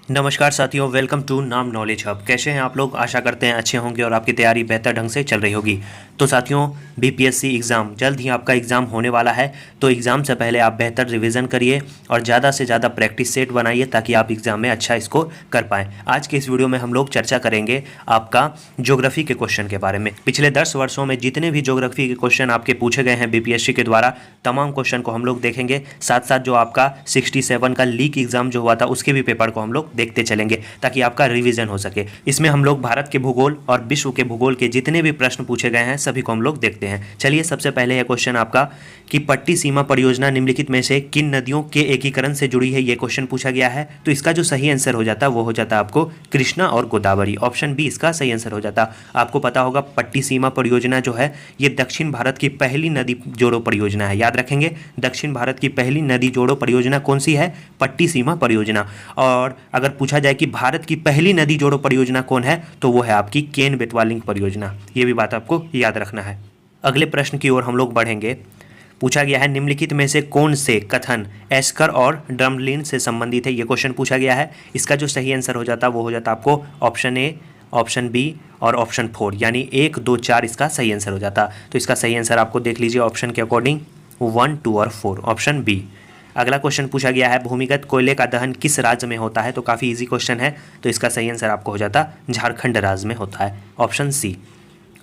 नमस्कार साथियों, welcome to नाम नॉलेज हब। कैसे हैं आप लोग? आशा करते हैं अच्छे होंगे और आपकी तैयारी बेहतर ढंग से चल रही होगी। तो साथियों, बीपीएससी एग्ज़ाम जल्द ही आपका एग्ज़ाम होने वाला है, तो एग्ज़ाम से पहले आप बेहतर रिवीजन करिए और ज़्यादा से ज़्यादा प्रैक्टिस सेट बनाइए ताकि आप एग्ज़ाम में अच्छा स्कोर कर पाएँ। आज के इस वीडियो में हम लोग चर्चा करेंगे आपका ज्योग्राफी के क्वेश्चन के बारे में। पिछले 10 वर्षों में जितने भी ज्योग्राफी के क्वेश्चन आपके पूछे गए हैं बीपीएससी के द्वारा, तमाम क्वेश्चन को हम लोग देखेंगे। साथ साथ जो आपका 67 का लीक एग्ज़ाम जो हुआ था उसके भी पेपर को हम लोग देखते चलेंगे ताकि आपका रिवीजन हो सके। इसमें हम लोग भारत के भूगोल और विश्व के भूगोल के जितने भी प्रश्न पूछे गए हैं सभी को हम लोग देखते हैं। चलिए, सबसे पहले है क्वेश्चन आपका कि पट्टी सीमा परियोजना निम्नलिखित में से किन नदियों के एकीकरण से जुड़ी है, ये क्वेश्चन पूछा गया है। तो इसका जो सही आंसर हो जाता है वो हो जाता है आपको कृष्णा और गोदावरी। ऑप्शन बी इसका सही आंसर हो जाता। आपको पता होगा पट्टी सीमा परियोजना जो है ये दक्षिण भारत की पहली नदी जोड़ो परियोजना है। याद रखेंगे, दक्षिण भारत की पहली नदी जोड़ो परियोजना कौन सी है? पट्टी सीमा परियोजना। और अगर पूछा जाए कि भारत की पहली नदी जोड़ो परियोजना कौन है, तो वो है आपकी केन बेतवा लिंक परियोजना। ये भी बात आपको याद रखना है। अगले प्रश्न की ओर हम लोग बढ़ेंगे। पूछा गया है निम्नलिखित में से कौन से कथन एस्कर और ड्रमलिन से संबंधित है, ये क्वेश्चन पूछा गया है। इसका जो सही आंसर हो जाता वो हो जाता आपको ऑप्शन ए, ऑप्शन बी और ऑप्शन 4, यानी 1, 2, 4 इसका सही आंसर हो जाता। तो इसका सही आंसर आपको देख लीजिए ऑप्शन के अकॉर्डिंग 1, 2 और 4, ऑप्शन बी। अगला क्वेश्चन पूछा गया है भूमिगत कोयले का दहन किस राज्य में होता है, तो काफ़ी इजी क्वेश्चन है। तो इसका सही आंसर आपको हो जाता झारखंड राज्य में होता है, ऑप्शन सी।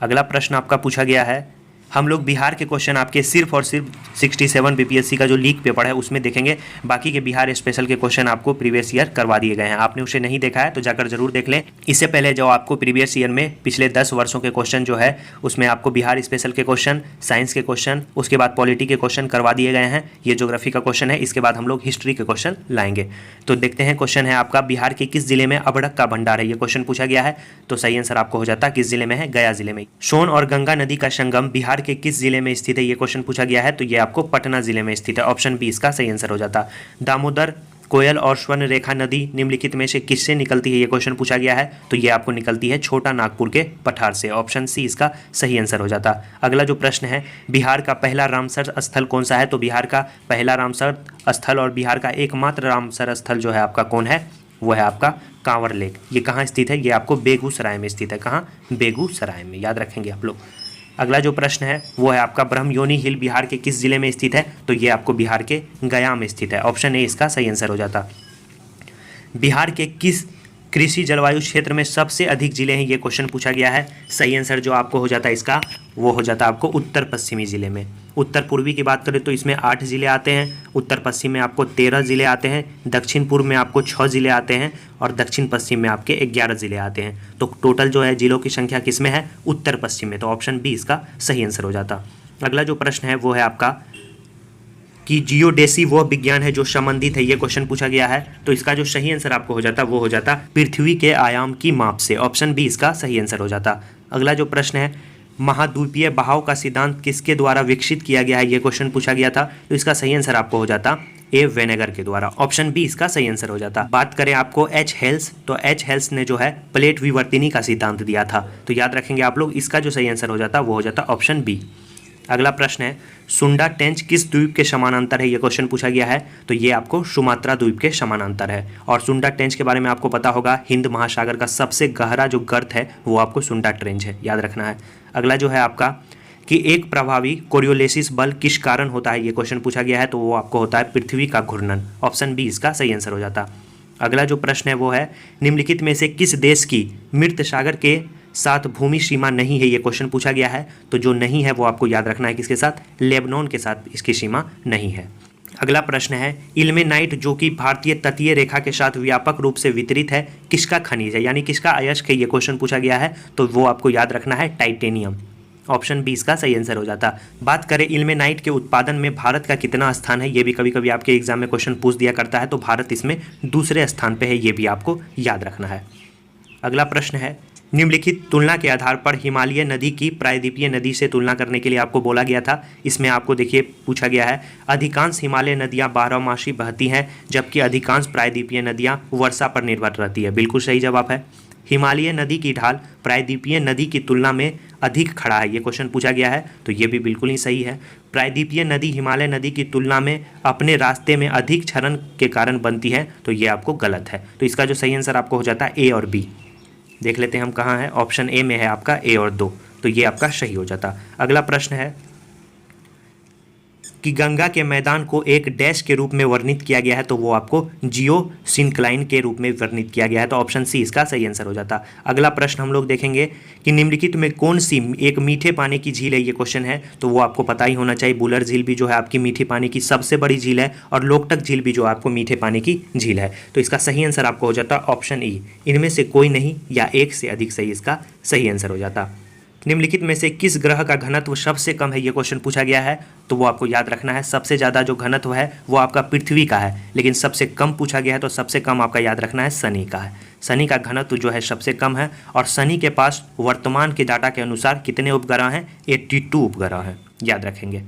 अगला प्रश्न आपका पूछा गया है, हम लोग बिहार के क्वेश्चन आपके सिर्फ और सिर्फ 67 बीपीएससी का जो लीक पेपर है उसमें देखेंगे। बाकी के बिहार स्पेशल के क्वेश्चन आपको प्रीवियस ईयर करवा दिए गए हैं। आपने उसे नहीं देखा है तो जाकर जरूर देख लें। इससे पहले जो आपको प्रीवियस ईयर में पिछले 10 वर्षों के क्वेश्चन जो है उसमें आपको बिहार स्पेशल के क्वेश्चन, साइंस के क्वेश्चन, उसके बाद पॉलिटी के क्वेश्चन करवा दिए गए हैं। ये ज्योग्राफी का क्वेश्चन है। इसके बाद हम लोग हिस्ट्री के क्वेश्चन लाएंगे। तो देखते हैं, क्वेश्चन है आपका बिहार के किस जिले में अबड़क का भंडार है, ये क्वेश्चन पूछा गया है। तो सही आंसर आपको हो जाता किस जिले में है? गया जिले में। सोन और गंगा नदी का संगम बिहार के किस जिले में स्थित है, ये क्वेश्चन पूछा गया है। तो ये आपको पटना जिले में स्थित है, ऑप्शन बी इसका सही आंसर हो जाता। दामोदर, कोयल और स्वर्ण रेखा नदी निम्नलिखित में से किससे निकलती है, ये क्वेश्चन पूछा गया है। तो ये आपको निकलती है छोटा नागपुर के पठार से, ऑप्शन सी इसका सही आंसर हो जाता। अगला जो प्रश्न है, बिहार का पहला रामसर स्थल कौन सा है, तो बिहार का पहला रामसर स्थल और बिहार का एकमात्र रामसर स्थल जो है आपका कौन है, वो है आपका कांवर लेक। ये कहाँ स्थित है? ये आपको बेगूसराय में स्थित है। कहाँ? बेगूसराय में, याद रखेंगे आप लोग। अगला जो प्रश्न है वो है आपका ब्रह्मयोनी हिल बिहार के किस जिले में स्थित है, तो ये आपको बिहार के गया में स्थित है, ऑप्शन ए इसका सही आंसर हो जाता। बिहार के किस कृषि जलवायु क्षेत्र में सबसे अधिक जिले हैं, ये क्वेश्चन पूछा गया है। सही आंसर जो आपको हो जाता है इसका वो हो जाता आपको उत्तर पश्चिमी जिले में। उत्तर पूर्वी की बात करें तो इसमें 8 जिले आते हैं, उत्तर पश्चिम में आपको 13 जिले आते हैं, दक्षिण पूर्व में आपको 6 जिले आते हैं और दक्षिण पश्चिम में आपके 11 जिले आते हैं। तो टोटल जो है जिलों की संख्या किस में है? उत्तर पश्चिम में। तो ऑप्शन बी इसका सही आंसर हो जाता। अगला जो प्रश्न है वो है आपका कि जियोडेसी वह विज्ञान है जो संबंधित है, ये क्वेश्चन पूछा गया है। तो इसका जो सही आंसर आपको हो जाता वो हो जाता पृथ्वी के आयाम की माप से, ऑप्शन बी इसका सही आंसर हो जाता। अगला जो प्रश्न है, महाद्वीपीय बहाव का सिद्धांत किसके द्वारा विकसित किया गया है, ये क्वेश्चन पूछा गया था। तो इसका सही आंसर आपको हो जाता ए वेनेगर के द्वारा, ऑप्शन बी इसका सही आंसर हो जाता। बात करें आपको एच हेल्स, तो एच हेल्स ने जो है प्लेट विवर्तनी का सिद्धांत दिया था। तो याद रखेंगे आप लोग, इसका जो सही आंसर हो जाता वो हो जाता ऑप्शन बी। अगला प्रश्न है, सुंडा टेंच किस द्वीप के समानांतर है, ये क्वेश्चन पूछा गया है। तो ये आपको सुमात्रा द्वीप के समानांतर है। और सुंडा टेंच के बारे में आपको पता होगा, हिंद महासागर का सबसे गहरा जो गर्त है वो आपको सुंडा ट्रेंच है, याद रखना है। अगला जो है आपका कि एक प्रभावी कोरियोलिसिस बल किस कारण होता है, ये क्वेश्चन पूछा गया है। तो वो आपको होता है पृथ्वी का घूर्णन, ऑप्शन बी इसका सही आंसर हो जाता। अगला जो प्रश्न है वो है, निम्नलिखित में से किस देश की मृत सागर के साथ भूमि सीमा नहीं है, ये क्वेश्चन पूछा गया है। तो जो नहीं है वो आपको याद रखना है, किसके साथ? लेबनान के साथ इसकी सीमा नहीं है। अगला प्रश्न है, इल्मेनाइट जो कि भारतीय तटीय रेखा के साथ व्यापक रूप से वितरित है, किसका खनिज है, यानी किसका अयस्क है, ये क्वेश्चन पूछा गया है। तो वो आपको याद रखना है टाइटेनियम, ऑप्शन बी इसका सही आंसर हो जाता। बात करें इल्मेनाइट के उत्पादन में भारत का कितना स्थान है, ये भी कभी कभी आपके एग्जाम में क्वेश्चन पूछ दिया करता है। तो भारत इसमें दूसरे स्थान पे है, ये भी आपको याद रखना है। अगला प्रश्न है, निम्नलिखित तुलना के आधार पर हिमालय नदी की प्रायद्वीपीय नदी से तुलना करने के लिए आपको बोला गया था। इसमें आपको देखिए पूछा गया है, अधिकांश हिमालय नदियां बारहमासी बहती हैं जबकि अधिकांश प्रायद्वीपीय नदियां वर्षा पर निर्भर रहती है। बिल्कुल सही जवाब है। हिमालय नदी की ढाल प्रायद्वीपीय नदी की तुलना में अधिक खड़ा है, ये क्वेश्चन पूछा गया है, तो ये भी बिल्कुल ही सही है। प्रायद्वीपीय नदी हिमालय नदी की तुलना में अपने रास्ते में अधिक क्षरण के कारण बनती है, तो ये आपको गलत है। तो इसका जो सही आंसर आपको हो जाता है ए और बी। देख लेते हैं हम कहाँ है, ऑप्शन ए में है आपका ए और 2, तो ये आपका सही हो जाता। अगला प्रश्न है कि गंगा के मैदान को एक डैश के रूप में वर्णित किया गया है, तो वो आपको जियो सिंक्लाइन के रूप में वर्णित किया गया है, तो ऑप्शन सी इसका सही आंसर हो जाता। अगला प्रश्न हम लोग देखेंगे कि निम्नलिखित में कौन सी एक मीठे पानी की झील है, ये क्वेश्चन है, तो वो आपको पता ही होना चाहिए। बुलर झील भी जो है आपकी मीठे पानी की सबसे बड़ी झील है, और लोकटक झील भी जो आपको मीठे पानी की झील है, तो इसका सही आंसर आपको हो जाता ऑप्शन ई, इनमें से कोई नहीं या एक से अधिक सही इसका सही आंसर हो जाता। निम्नलिखित में से किस ग्रह का घनत्व सबसे कम है, ये क्वेश्चन पूछा गया है, तो वो आपको याद रखना है। सबसे ज़्यादा जो घनत्व है वो आपका पृथ्वी का है, लेकिन सबसे कम पूछा गया है, तो सबसे कम आपका याद रखना है शनि का है। शनि का घनत्व जो है सबसे कम है, और शनि के पास वर्तमान के डाटा के अनुसार कितने उपग्रह हैं, 82 उपग्रह हैं, याद रखेंगे।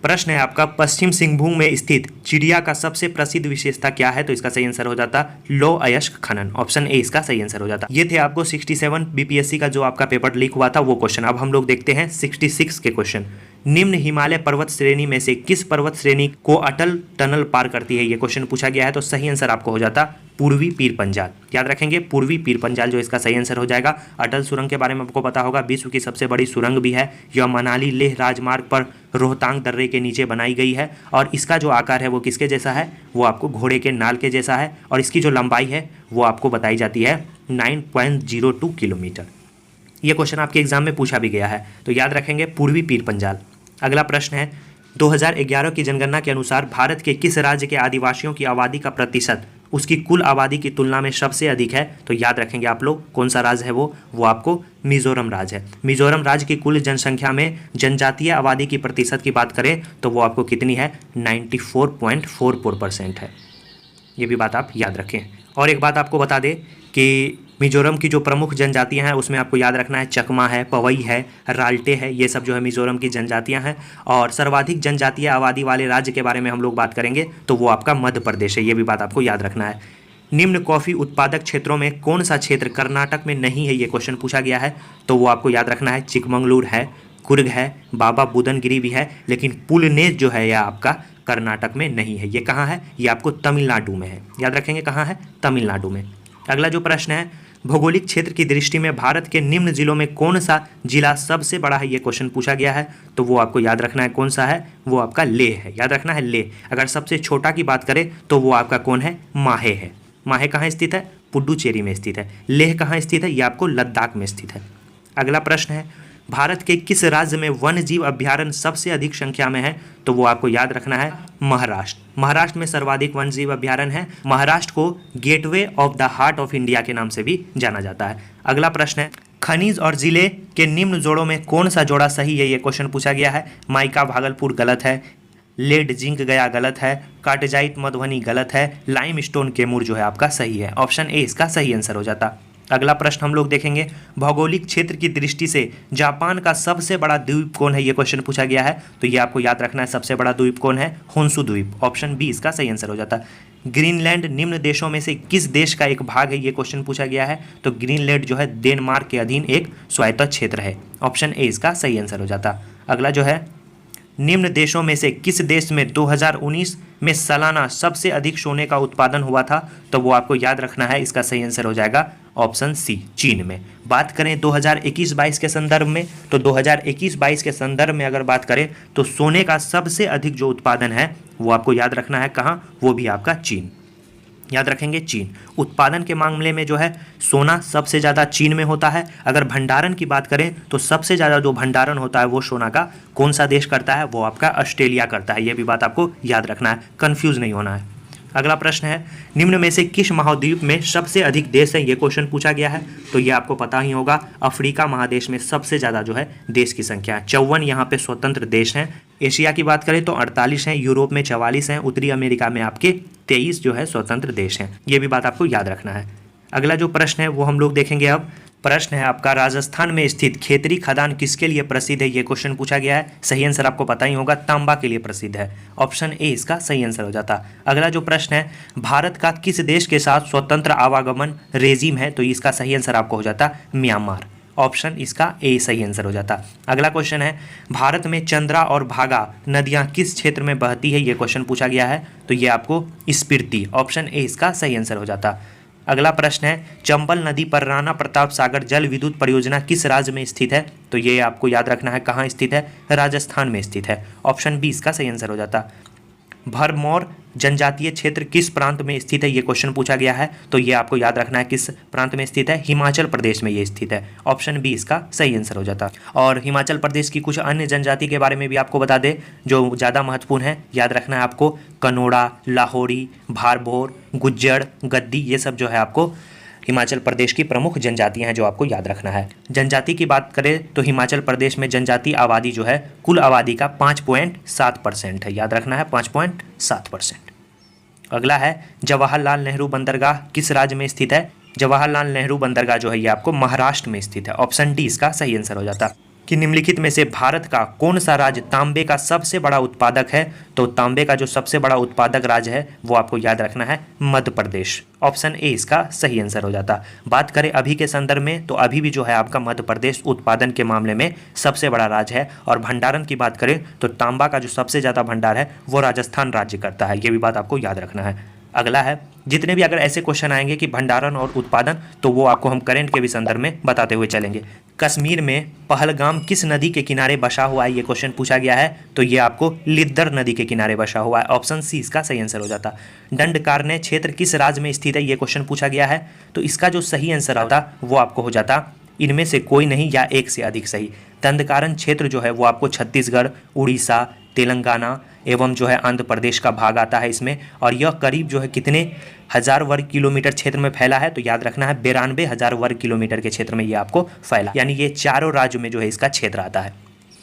प्रश्न है आपका पश्चिम सिंहभूम में स्थित चिड़िया का सबसे प्रसिद्ध विशेषता क्या है, तो इसका सही आंसर हो जाता लो अयस्क खनन, ऑप्शन ए इसका सही आंसर हो जाता। ये थे आपको 67 बीपीएससी का जो आपका पेपर लीक हुआ था वो क्वेश्चन। अब हम लोग देखते हैं 66 के क्वेश्चन। निम्न हिमालय पर्वत श्रेणी में से किस पर्वत श्रेणी को अटल टनल पार करती है, ये क्वेश्चन पूछा गया है, तो सही आंसर आपको हो जाता पूर्वी पीर पंजाल, याद रखेंगे पूर्वी पीर पंजाल जो इसका सही आंसर हो जाएगा। अटल सुरंग के बारे में आपको पता होगा, विश्व की सबसे बड़ी सुरंग भी है, यह मनाली लेह राजमार्ग पर रोहतांग दर्रे के नीचे बनाई गई है, और इसका जो आकार है वो किसके जैसा है, वो आपको घोड़े के नाल के जैसा है, और इसकी जो लंबाई है वो आपको बताई जाती है 9.02 किलोमीटर। ये क्वेश्चन आपके एग्जाम में पूछा भी गया है, तो याद रखेंगे पूर्वी पीर पंजाल। अगला प्रश्न है 2011 की जनगणना के अनुसार भारत के किस राज्य के आदिवासियों की आबादी का प्रतिशत उसकी कुल आबादी की तुलना में सबसे अधिक है, तो याद रखेंगे आप लोग कौन सा राज्य है वो आपको मिजोरम राज्य है। मिजोरम राज्य की कुल जनसंख्या में जनजातीय आबादी की प्रतिशत की बात करें तो वो आपको कितनी है, 94.44% है। ये भी बात आप याद रखें। और एक बात आपको बता दें कि मिजोरम की जो प्रमुख जनजातियां हैं उसमें आपको याद रखना है चकमा है, पवई है, राल्टे है, ये सब जो है मिजोरम की जनजातियां हैं। और सर्वाधिक जनजातीय आबादी वाले राज्य के बारे में हम लोग बात करेंगे तो वो आपका मध्य प्रदेश है, ये भी बात आपको याद रखना है। निम्न कॉफ़ी उत्पादक क्षेत्रों में कौन सा क्षेत्र कर्नाटक में नहीं है, ये क्वेश्चन पूछा गया है, तो वो आपको याद रखना है चिकमंगलूर है, कुर्ग है, बाबा बुदनगिरी भी है, लेकिन पुलनेज जो है यह आपका कर्नाटक में नहीं है। ये कहाँ है, ये आपको तमिलनाडु में है, याद रखेंगे कहाँ है, तमिलनाडु में। अगला जो प्रश्न है भौगोलिक क्षेत्र की दृष्टि में भारत के निम्न जिलों में कौन सा जिला सबसे बड़ा है, ये क्वेश्चन पूछा गया है, तो वो आपको याद रखना है कौन सा है, वो आपका लेह है, याद रखना है लेह। अगर सबसे छोटा की बात करें तो वो आपका कौन है, माहे है। माहे कहाँ स्थित है, पुडुचेरी में स्थित है। लेह कहाँ स्थित है, ये आपको लद्दाख में स्थित है। अगला प्रश्न है भारत के किस राज्य में वन्य जीव अभ्यारण्य सबसे अधिक संख्या में है, तो वो आपको याद रखना है महाराष्ट्र। महाराष्ट्र में सर्वाधिक वन्य जीव अभ्यारण्य है। महाराष्ट्र को gateway of the heart of India के नाम से भी जाना जाता है। अगला प्रश्न है खनिज और जिले के निम्न जोड़ों में कौन सा जोड़ा सही है, ये क्वेश्चन पूछा गया है। माइका भागलपुर गलत है, लेड जिंक गया गलत है, कार्टजाइट मधुबनी गलत है, लाइम स्टोन कैमूर जो है आपका सही है। ऑप्शन ए इसका सही आंसर हो जाता। अगला प्रश्न हम लोग देखेंगे भौगोलिक क्षेत्र की दृष्टि से जापान का सबसे बड़ा द्वीप कौन है, ये क्वेश्चन पूछा गया है, तो ये आपको याद रखना है सबसे बड़ा द्वीप कौन है, होन्शु द्वीप। ऑप्शन बी इसका सही आंसर हो जाता। ग्रीनलैंड निम्न देशों में से किस देश का एक भाग है, ये क्वेश्चन पूछा गया है, तो ग्रीनलैंड जो है डेनमार्क के अधीन एक स्वायत्त क्षेत्र है। ऑप्शन ए इसका सही आंसर हो जाता। अगला जो है निम्न देशों में से किस देश में 2019 में सालाना सबसे अधिक सोने का उत्पादन हुआ था, तो वो आपको याद रखना है, इसका सही आंसर हो जाएगा ऑप्शन सी चीन में। बात करें 2021-22 के संदर्भ में, तो 2021-22 के संदर्भ में अगर बात करें तो सोने का सबसे अधिक जो उत्पादन है वो आपको याद रखना है कहाँ, वो भी आपका चीन, याद रखेंगे चीन। उत्पादन के मामले में जो है सोना सबसे ज़्यादा चीन में होता है। अगर भंडारण की बात करें तो सबसे ज़्यादा जो भंडारण होता है वो सोना का कौन सा देश करता है, वो आपका ऑस्ट्रेलिया करता है। ये भी बात आपको याद रखना है, कंफ्यूज नहीं होना है। अगला प्रश्न है निम्न में से किस महाद्वीप में सबसे अधिक देश है, ये क्वेश्चन पूछा गया है, तो ये आपको पता ही होगा अफ्रीका महादेश में सबसे ज़्यादा जो है देश की संख्या है। 54 यहाँ पे स्वतंत्र देश हैं। एशिया की बात करें तो 48 हैं, यूरोप में 44 हैं, उत्तरी अमेरिका में आपके 23 जो है स्वतंत्र देश हैं। ये भी बात आपको याद रखना है। अगला जो प्रश्न है वो हम लोग देखेंगे। अब प्रश्न है आपका राजस्थान में स्थित खेतरी खदान किसके लिए प्रसिद्ध है, ये क्वेश्चन पूछा गया है। सही आंसर आपको पता ही होगा, तांबा के लिए प्रसिद्ध है। ऑप्शन ए इसका सही आंसर हो जाता। अगला जो प्रश्न है भारत का किस देश के साथ स्वतंत्र आवागमन रेजिम है, तो इसका सही आंसर आपको हो जाता म्यांमार। ऑप्शन इसका ए सही आंसर हो जाता। अगला क्वेश्चन है, भारत में चंद्रा और भागा नदियां किस क्षेत्र में बहती है, ये क्वेश्चन पूछा गया है। तो ये आपको स्पीति, ऑप्शन ए इसका सही आंसर हो जाता। अगला प्रश्न है, चंबल नदी पर राणा प्रताप सागर जल विद्युत परियोजना किस राज्य में स्थित है। तो ये आपको याद रखना है कहाँ स्थित है, राजस्थान में स्थित है। ऑप्शन बी इसका सही आंसर हो जाता। भरमौर जनजातीय क्षेत्र किस प्रांत में स्थित है, ये क्वेश्चन पूछा गया है। तो ये आपको याद रखना है किस प्रांत में स्थित है, हिमाचल प्रदेश में ये स्थित है। ऑप्शन बी इसका सही आंसर हो जाता। और हिमाचल प्रदेश की कुछ अन्य जनजाति के बारे में भी आपको बता दें जो ज़्यादा महत्वपूर्ण है, याद रखना है आपको कनोड़ा, लाहौरी, भारभोर, गुज्जर, गद्दी, ये सब जो है आपको हिमाचल प्रदेश की प्रमुख जनजातियां हैं जो आपको याद रखना है। जनजाति की बात करें तो हिमाचल प्रदेश में जनजाति आबादी जो है कुल आबादी का 5.7% है, याद रखना है 5.7%। अगला है, जवाहरलाल नेहरू बंदरगाह किस राज्य में स्थित है। जवाहरलाल नेहरू बंदरगाह जो है ये आपको महाराष्ट्र में स्थित है। ऑप्शन डी इसका सही आंसर हो जाता। कि निम्नलिखित में से भारत का कौन सा राज्य तांबे का सबसे बड़ा उत्पादक है। तो तांबे का जो सबसे बड़ा उत्पादक राज्य है वो आपको याद रखना है मध्य प्रदेश। ऑप्शन ए इसका सही आंसर हो जाता। बात करें अभी के संदर्भ में तो अभी भी जो है आपका मध्य प्रदेश उत्पादन के मामले में सबसे बड़ा राज्य है। और भंडारण की बात करें तो तांबा का जो सबसे ज़्यादा भंडार है वो राजस्थान राज्य करता है, ये भी बात आपको याद रखना है। अगला है, जितने भी अगर ऐसे क्वेश्चन आएंगे कि भंडारण और उत्पादन तो वो आपको हम करंट के भी संदर्भ में बताते हुए चलेंगे। कश्मीर में पहलगाम किस नदी के किनारे बसा हुआ है, ये क्वेश्चन पूछा गया है। तो ये आपको लिद्दर नदी के किनारे बसा हुआ है। ऑप्शन सी इसका सही आंसर हो जाता। दंडकारण्य क्षेत्र किस राज्य में स्थित है, ये क्वेश्चन पूछा गया है। तो इसका जो सही आंसर आता वो आपको हो जाता इनमें से कोई नहीं या एक से अधिक सही। दंडकारण्य क्षेत्र जो है वो आपको छत्तीसगढ़, उड़ीसा, तेलंगाना एवं जो है आंध्र प्रदेश का भाग आता है इसमें। और यह करीब जो है कितने हज़ार वर्ग किलोमीटर क्षेत्र में फैला है। तो याद रखना है 92,000 वर्ग किलोमीटर के क्षेत्र में ये आपको फैला, यानी ये चारों राज्यों में जो है इसका क्षेत्र आता है।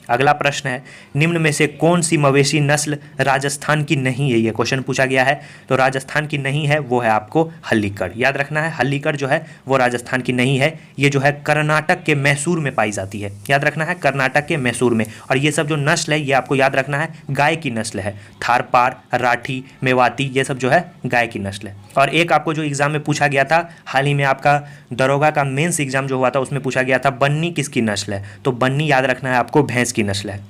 अगला प्रश्न है, निम्न में से कौन सी मवेशी नस्ल राजस्थान की नहीं है, ये क्वेश्चन पूछा गया है। तो राजस्थान की नहीं है वो है आपको हल्लीकर, याद रखना है हल्लीकर जो है वो राजस्थान की नहीं है। ये जो है कर्नाटक के मैसूर में पाई जाती है, याद रखना है कर्नाटक के मैसूर में। और ये सब जो नस्ल है ये आपको याद रखना है गाय की नस्ल है। थारपार, राठी, मेवाती, ये सब जो है गाय की नस्ल है। और एक आपको जो एग्जाम में पूछा गया था हाल ही में, आपका दरोगा का मेंस एग्जाम जो हुआ था उसमें पूछा गया था बन्नी किसकी नस्ल है। तो बन्नी याद रखना है आपको भैंस की नस्ल है।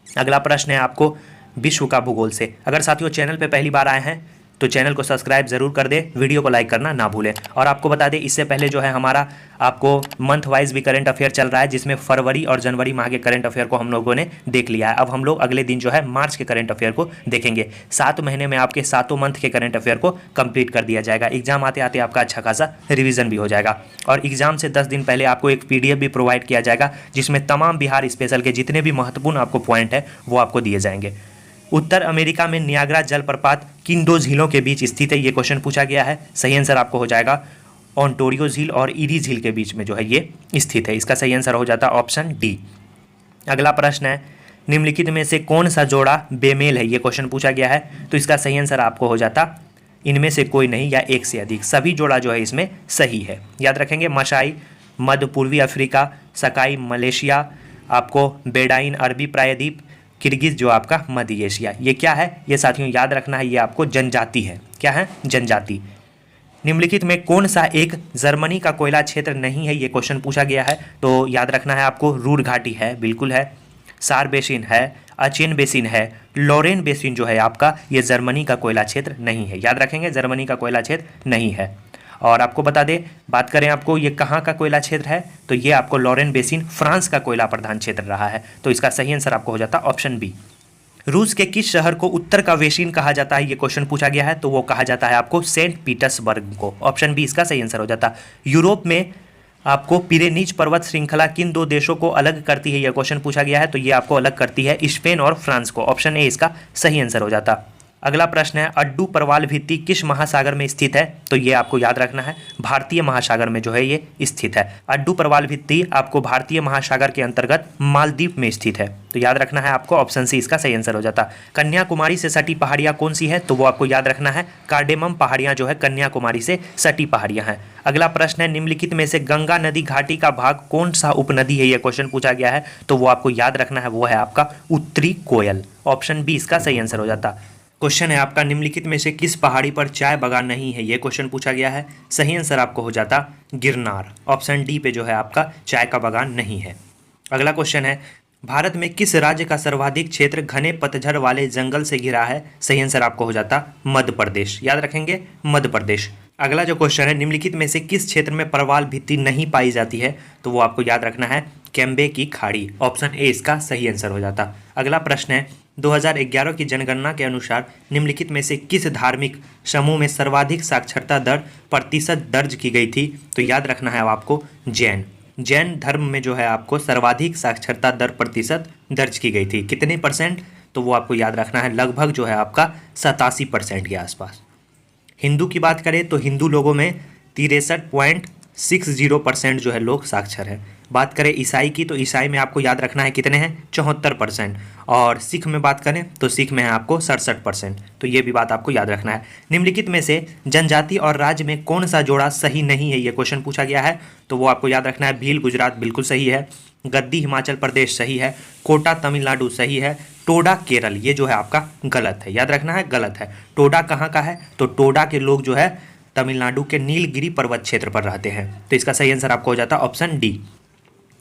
अगला प्रश्न है आपको विश्व का भूगोल से। अगर साथियों चैनल पे पहली बार आए हैं तो चैनल को सब्सक्राइब जरूर कर दे, वीडियो को लाइक करना ना भूलें। और आपको बता दें इससे पहले जो है हमारा आपको मंथ वाइज भी करंट अफेयर चल रहा है, जिसमें फरवरी और जनवरी माह के करंट अफेयर को हम लोगों ने देख लिया है। अब हम लोग अगले दिन जो है मार्च के करंट अफेयर को देखेंगे। 7 महीने में आपके 7 मंथ के करंट अफेयर को कंप्लीट कर दिया जाएगा। एग्जाम आते आते आपका अच्छा खासा रिविजन भी हो जाएगा। और एग्जाम से 10 दिन पहले आपको एक PDF भी प्रोवाइड किया जाएगा जिसमें तमाम बिहार स्पेशल के जितने भी महत्वपूर्ण आपको पॉइंट है वो आपको दिए जाएंगे। उत्तर अमेरिका में नियाग्रा जलप्रपात किन 2 झीलों के बीच स्थित है, ये क्वेश्चन पूछा गया है। सही आंसर आपको हो जाएगा ओंटारियो झील और ईरी झील के बीच में जो है ये स्थित है। इसका सही आंसर हो जाता ऑप्शन डी। अगला प्रश्न है, निम्नलिखित में से कौन सा जोड़ा बेमेल है, ये क्वेश्चन पूछा गया है। तो इसका सही आंसर आपको हो जाता इनमें से कोई नहीं या एक से अधिक। सभी जोड़ा जो है इसमें सही है, याद रखेंगे। मशाई मध्य पूर्वी अफ्रीका, सकाई मलेशिया, आपको बेडाइन अरबी प्रायद्वीप, किर्गिज जो आपका मध्य एशिया। ये क्या है ये साथियों याद रखना है, ये आपको जनजाति है। क्या है, जनजाति। निम्नलिखित में कौन सा एक जर्मनी का कोयला क्षेत्र नहीं है, ये क्वेश्चन पूछा गया है। तो याद रखना है आपको रूर घाटी है, बिल्कुल है। सार बेसिन है, अचेन बेसिन है, लॉरेन बेसिन जो है आपका ये जर्मनी का कोयला क्षेत्र नहीं है, याद रखेंगे जर्मनी का कोयला क्षेत्र नहीं है। और आपको बता दें, बात करें आपको ये कहाँ का कोयला क्षेत्र है, तो ये आपको लॉरेन बेसिन फ्रांस का कोयला प्रधान क्षेत्र रहा है। तो इसका सही आंसर आपको हो जाता ऑप्शन बी। रूस के किस शहर को उत्तर का वेसिन कहा जाता है, ये क्वेश्चन पूछा गया है। तो वो कहा जाता है आपको सेंट पीटर्सबर्ग को। ऑप्शन बी इसका सही आंसर हो जाता। यूरोप में आपको पिरेनीज पर्वत श्रृंखला किन 2 देशों को अलग करती है, यह क्वेश्चन पूछा गया है। तो ये आपको अलग करती है स्पेन और फ्रांस को। ऑप्शन ए इसका सही आंसर हो जाता। अगला प्रश्न है, अड्डू परवाल भित्ति किस महासागर में स्थित है। तो ये आपको याद रखना है भारतीय महासागर में जो है ये स्थित है। अड्डू परवाल भित्ति आपको भारतीय महासागर के अंतर्गत मालदीव में स्थित है। तो याद रखना है आपको ऑप्शन सी इसका सही आंसर हो जाता। कन्याकुमारी से सटी पहाड़ियाँ कौन सी है, तो वो आपको याद रखना है कार्डेमम पहाड़ियाँ जो है कन्याकुमारी से सटी पहाड़ियाँ हैं। अगला प्रश्न है, निम्नलिखित में से गंगा नदी घाटी का भाग कौन सा उपनदी है, यह क्वेश्चन पूछा गया है। तो वो आपको याद रखना है वो है आपका उत्तरी कोयल। ऑप्शन बी इसका सही आंसर हो जाता। क्वेश्चन है आपका, निम्नलिखित में से किस पहाड़ी पर चाय बागान नहीं है, ये क्वेश्चन पूछा गया है। सही आंसर आपको हो जाता गिरनार। ऑप्शन डी पे जो है आपका चाय का बागान नहीं है। अगला क्वेश्चन है, भारत में किस राज्य का सर्वाधिक क्षेत्र घने पतझड़ वाले जंगल से घिरा है। सही आंसर आपको हो जाता मध्य प्रदेश। याद रखेंगे मध्य प्रदेश। अगला जो क्वेश्चन है, निम्नलिखित में से किस क्षेत्र में प्रवाल भित्ति नहीं पाई जाती है, तो वो आपको याद रखना है कैम्बे की खाड़ी। ऑप्शन ए इसका सही आंसर हो जाता। अगला प्रश्न है, 2011 की जनगणना के अनुसार निम्नलिखित में से किस धार्मिक समूह में सर्वाधिक साक्षरता दर प्रतिशत दर्ज की गई थी, तो याद रखना है आपको जैन धर्म में जो है आपको सर्वाधिक साक्षरता दर प्रतिशत दर्ज की गई थी। कितने परसेंट, तो वो आपको याद रखना है लगभग जो है आपका 87% के आसपास। हिंदू की बात करें तो हिंदू लोगों में 63.60% जो है लोग साक्षर हैं। बात करें ईसाई की तो ईसाई में आपको याद रखना है कितने हैं 74%। और सिख में बात करें तो सिख में है आपको 67%। तो ये भी बात आपको याद रखना है। निम्नलिखित में से जनजाति और राज्य में कौन सा जोड़ा सही नहीं है, ये क्वेश्चन पूछा गया है। तो वो आपको याद रखना है भील गुजरात बिल्कुल सही है, गद्दी हिमाचल प्रदेश सही है, कोटा तमिलनाडु सही है, टोडा केरल ये जो है आपका गलत है। याद रखना है गलत है। टोडा कहाँ का है, तो टोडा के लोग जो है तमिलनाडु के नीलगिरी पर्वत क्षेत्र पर रहते हैं। तो इसका सही आंसर आपको हो जाता ऑप्शन डी।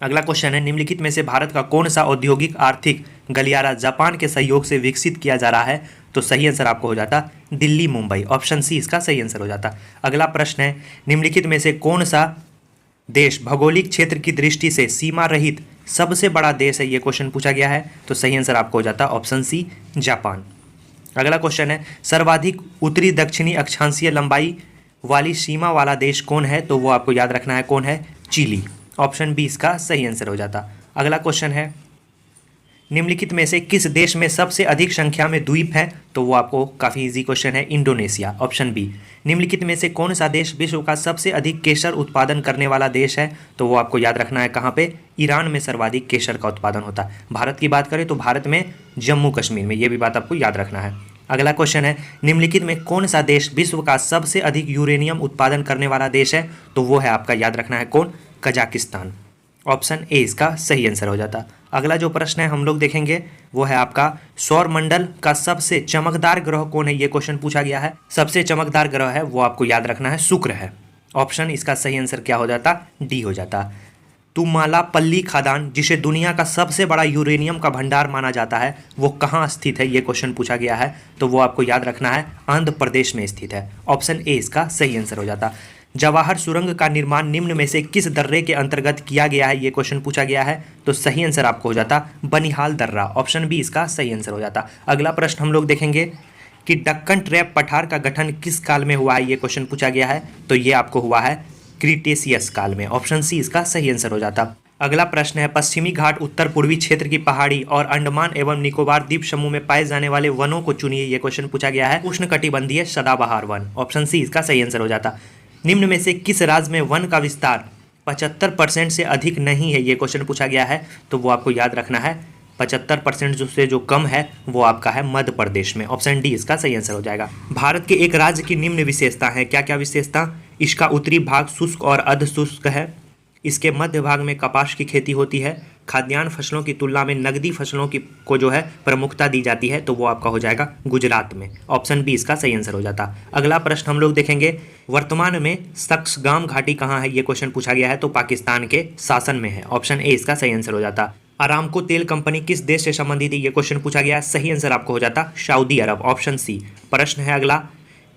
अगला क्वेश्चन है, निम्नलिखित में से भारत का कौन सा औद्योगिक आर्थिक गलियारा जापान के सहयोग से विकसित किया जा रहा है, तो सही आंसर आपको हो जाता दिल्ली मुंबई। ऑप्शन सी इसका सही आंसर हो जाता। अगला प्रश्न है, निम्नलिखित में से कौन सा देश भौगोलिक क्षेत्र की दृष्टि से सीमा रहित सबसे बड़ा देश है, ये क्वेश्चन पूछा गया है। तो सही आंसर आपको हो जाता ऑप्शन सी जापान। अगला क्वेश्चन है, सर्वाधिक उत्तरी दक्षिणी अक्षांशीय लंबाई वाली सीमा वाला देश कौन है, तो वो आपको याद रखना है कौन है, चिली। ऑप्शन बी इसका सही आंसर हो जाता। अगला क्वेश्चन है, निम्नलिखित में से किस देश में सबसे अधिक संख्या में द्वीप हैं, तो वो आपको काफ़ी इजी क्वेश्चन है, इंडोनेशिया। Option B. निम्नलिखित में से कौन सा देश विश्व का सबसे अधिक केसर उत्पादन करने वाला देश है, तो वो आपको याद रखना है कहाँ पे, ईरान में सर्वाधिक केसर का उत्पादन होता है। भारत की बात करें तो भारत में जम्मू कश्मीर में, ये भी बात आपको याद रखना है। अगला क्वेश्चन है, निम्नलिखित में कौन सा देश विश्व का सबसे अधिक यूरेनियम उत्पादन करने वाला देश है, तो वो है आपका याद रखना है कौन, कजाकिस्तान। ऑप्शन ए इसका सही आंसर हो जाता। अगला जो प्रश्न है हम लोग देखेंगे वो है आपका, सौर मंडल का सबसे चमकदार ग्रह कौन है, ये क्वेश्चन पूछा गया है। सबसे चमकदार ग्रह है वो आपको याद रखना है शुक्र है। ऑप्शन इसका सही आंसर क्या हो जाता, डी हो जाता। तुमालापल्ली खदान, जिसे दुनिया का सबसे बड़ा यूरेनियम का भंडार माना जाता है, वो कहाँ स्थित है, ये क्वेश्चन पूछा गया है। तो वो आपको याद रखना है आंध्र प्रदेश में स्थित है। ऑप्शन ए इसका सही आंसर हो जाता। जवाहर सुरंग का निर्माण निम्न में से किस दर्रे के अंतर्गत किया गया है, ये क्वेश्चन पूछा गया है। तो सही आंसर आपको हो जाता बनिहाल दर्रा। ऑप्शन बी इसका सही आंसर हो जाता। अगला प्रश्न हम लोग देखेंगे कि दक्कन ट्रैप पठार का गठन किस काल में हुआ है, ये क्वेश्चन पूछा गया है। तो ये आपको हुआ है क्रीटेशियस काल में। ऑप्शन सी इसका सही आंसर हो जाता। अगला प्रश्न है, पश्चिमी घाट उत्तर पूर्वी क्षेत्र की पहाड़ी और अंडमान एवं निकोबार द्वीप समूह में पाए जाने वाले वनों को चुनिए, ये क्वेश्चन पूछा गया है। उष्णकटिबंधीय सदाबहार वन। ऑप्शन सी इसका सही आंसर हो जाता। निम्न में से किस राज्य में वन का विस्तार 75% से अधिक नहीं है, ये क्वेश्चन पूछा गया है। तो वो आपको याद रखना है 75% से जो कम है वो आपका है मध्य प्रदेश में। ऑप्शन डी इसका सही आंसर हो जाएगा। भारत के एक राज्य की निम्न विशेषता है, क्या क्या विशेषता, इसका उत्तरी भाग शुष्क और अर्ध शुष्क है, इसके मध्य भाग में कपास की खेती होती है, खाद्यान्न फसलों की तुलना में नकदी फसलों की को जो है प्रमुखता दी जाती है। तो वो आपका हो जाएगा गुजरात में। ऑप्शन बी इसका सही आंसर हो जाता। अगला प्रश्न हम लोग देखेंगे, वर्तमान में सक्सगाम घाटी कहाँ है, ये क्वेश्चन पूछा गया है। तो पाकिस्तान के शासन में है। ऑप्शन ए इसका सही आंसर हो जाता। अरामको तेल कंपनी किस देश से संबंधित है, ये क्वेश्चन पूछा गया है। सही आंसर आपको हो जाता सऊदी अरब। Option C. प्रश्न है अगला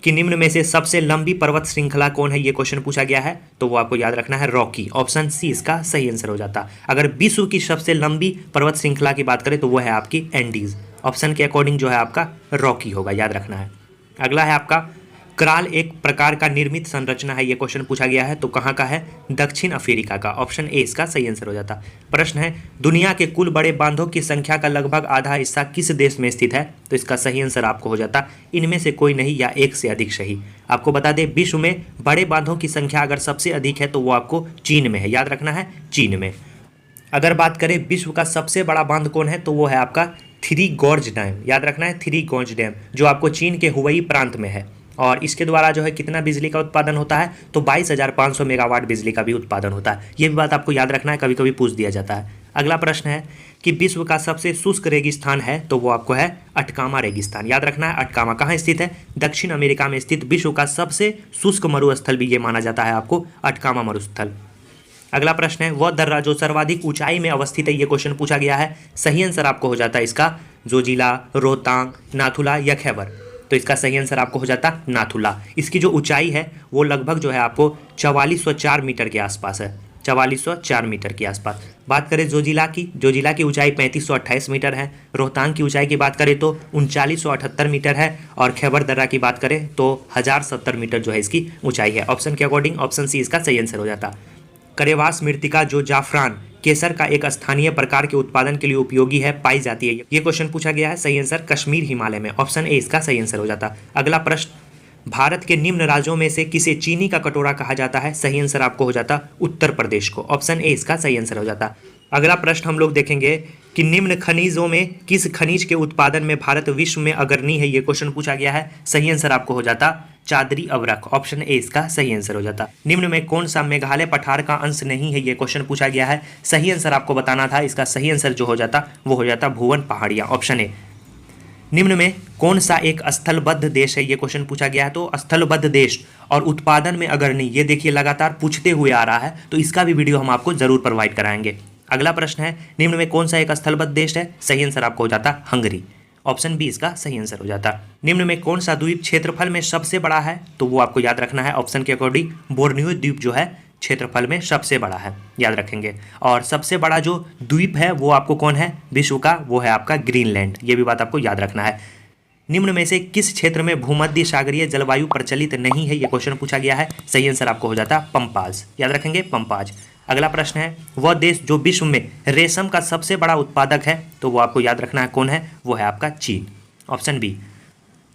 कि निम्न में से सबसे लंबी पर्वत श्रृंखला कौन है, ये क्वेश्चन पूछा गया है। तो वो आपको याद रखना है रॉकी। ऑप्शन सी इसका सही आंसर हो जाता। अगर विश्व की सबसे लंबी पर्वत श्रृंखला की बात करें तो वो है आपकी एंडीज। ऑप्शन के अकॉर्डिंग जो है आपका रॉकी होगा, याद रखना है। अगला है आपका, क्राल एक प्रकार का निर्मित संरचना है, ये क्वेश्चन पूछा गया है। तो कहाँ का है, दक्षिण अफ्रीका का। ऑप्शन ए इसका सही आंसर हो जाता। प्रश्न है, दुनिया के कुल बड़े बांधों की संख्या का लगभग आधा हिस्सा किस देश में स्थित है। तो इसका सही आंसर आपको हो जाता इनमें से कोई नहीं या एक से अधिक सही। आपको बता दें विश्व में बड़े बांधों की संख्या अगर सबसे अधिक है तो वो आपको चीन में है, याद रखना है चीन में। अगर बात करें विश्व का सबसे बड़ा बांध कौन है तो वो है आपका थ्री गॉर्ज डैम, याद रखना है थ्री गॉर्ज डैम, जो आपको चीन के हुबेई प्रांत में है। और इसके द्वारा जो है कितना बिजली का उत्पादन होता है, तो 22,500 मेगावाट बिजली का भी उत्पादन होता है। ये भी बात आपको याद रखना है, कभी कभी पूछ दिया जाता है। अगला प्रश्न है कि विश्व का सबसे शुष्क रेगिस्तान है, तो वो आपको है अटकामा रेगिस्तान। याद रखना है अटकामा कहाँ स्थित है, दक्षिण अमेरिका में स्थित विश्व का सबसे शुष्क मरुस्थल भी ये माना जाता है आपको अटकामा मरुस्थल। अगला प्रश्न है वह दर्रा जो सर्वाधिक ऊंचाई में अवस्थित है, ये क्वेश्चन पूछा गया है। सही आंसर आपको हो जाता है इसका जोजिला, रोहतांग, नाथुला या खैबर। तो इसका सही आंसर आपको हो जाता नाथुला। इसकी जो ऊंचाई है वो लगभग जो है आपको 4404 मीटर के आसपास है, 4404 मीटर के आसपास। बात करें जोजिला की ऊंचाई 3528 मीटर है। रोहतांग की ऊंचाई की बात करें तो 3978 मीटर है। और खैबर दर्रा की बात करें तो 1070 मीटर जो है इसकी ऊंचाई है। ऑप्शन के अकॉर्डिंग ऑप्शन सी इसका सही आंसर हो जाता। करेवास मृत्तिका जो जाफरान केसर का एक स्थानीय प्रकार के उत्पादन के लिए उपयोगी है पाई जाती है, ये क्वेश्चन पूछा गया है। सही आंसर कश्मीर हिमालय में, ऑप्शन ए इसका सही आंसर हो जाता। अगला प्रश्न भारत के निम्न राज्यों में से किसे चीनी का कटोरा कहा जाता है, सही आंसर आपको हो जाता उत्तर प्रदेश को, ऑप्शन ए इसका सही आंसर हो जाता। अगला प्रश्न हम लोग देखेंगे कि निम्न खनिजों में किस खनिज के उत्पादन में भारत विश्व में अग्रणी है, ये क्वेश्चन पूछा गया है। सही आंसर आपको हो जाता चादरी अवरक, ऑप्शन ए इसका सही आंसर हो जाता। निम्न में कौन सा मेघालय पठार का अंश नहीं है, ये क्वेश्चन पूछा गया है। सही आंसर आपको बताना था, इसका सही आंसर जो हो जाता वो हो जाता भुवन पहाड़ियाँ, ऑप्शन ए। निम्न में कौन सा एक स्थलबद्ध देश है, ये क्वेश्चन पूछा गया है। तो स्थलबद्ध देश और उत्पादन में अग्रणी, ये देखिए लगातार पूछते हुए आ रहा है, तो इसका भी वीडियो हम आपको जरूर प्रोवाइड कराएंगे। अगला प्रश्न है निम्न में कौन सा एक स्थलबद्ध देश है, सही आंसर आपको हो जाता हंगरी, ऑप्शन बी इसका सही आंसर हो जाता। निम्न में कौन सा द्वीप क्षेत्रफल में सबसे बड़ा है, तो वो आपको याद रखना है ऑप्शन के अकॉर्डिंग बोर्नियो द्वीप जो है क्षेत्रफल में सबसे बड़ा है, याद रखेंगे। और सबसे बड़ा जो द्वीप है वो आपको कौन है विश्व का, वो है आपका ग्रीनलैंड, ये भी बात आपको याद रखना है। निम्न में से किस क्षेत्र में भूमध्य सागरीय जलवायु प्रचलित नहीं है, ये क्वेश्चन पूछा गया है। सही आंसर आपको हो जाता पंपाज, याद रखेंगे पंपाज। अगला प्रश्न है वह देश जो विश्व में रेशम का सबसे बड़ा उत्पादक है, तो वो आपको याद रखना है कौन है, वो है आपका चीन, ऑप्शन बी।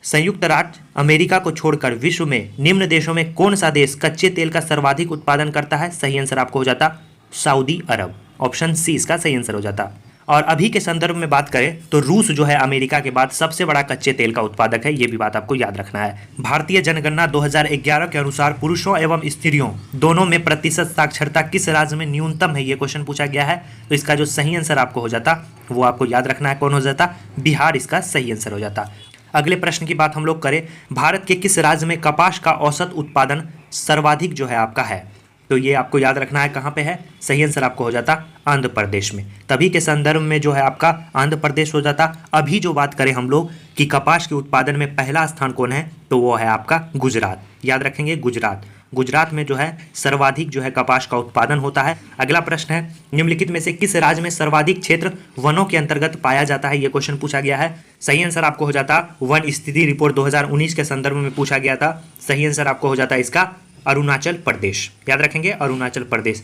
संयुक्त राज्य अमेरिका को छोड़कर विश्व में निम्न देशों में कौन सा देश कच्चे तेल का सर्वाधिक उत्पादन करता है, सही आंसर आपको हो जाता सऊदी अरब, ऑप्शन सी इसका सही आंसर हो जाता। और अभी के संदर्भ में बात करें तो रूस जो है अमेरिका के बाद सबसे बड़ा कच्चे तेल का उत्पादक है, ये भी बात आपको याद रखना है। भारतीय जनगणना 2011 के अनुसार पुरुषों एवं स्त्रियों दोनों में प्रतिशत साक्षरता किस राज्य में न्यूनतम है, ये क्वेश्चन पूछा गया है। तो इसका जो सही आंसर आपको हो जाता वो आपको याद रखना है कौन हो जाता, बिहार इसका सही आंसर हो जाता। अगले प्रश्न की बात हम लोग करें भारत के किस राज्य में कपास का औसत उत्पादन सर्वाधिक जो है आपका है, तो ये आपको याद रखना है कहाँ पे है। सही आंसर आपको हो जाता आंध्र प्रदेश में। तभी के संदर्भ में जो है आपका आंध्र प्रदेश हो जाता। अभी जो बात करें हम लोग कि कपास के उत्पादन में पहला स्थान कौन है, तो वो है आपका गुजरात, याद रखेंगे गुजरात। गुजरात में जो है सर्वाधिक जो है कपास का उत्पादन होता है। अगला प्रश्न है निम्नलिखित में से किस राज्य में सर्वाधिक क्षेत्र वनों के अंतर्गत पाया जाता है, ये क्वेश्चन पूछा गया है। सही आंसर आपको हो जाता वन स्थिति रिपोर्ट 2019 के संदर्भ में पूछा गया था। सही आंसर आपको हो जाता इसका अरुणाचल प्रदेश, याद रखेंगे अरुणाचल प्रदेश।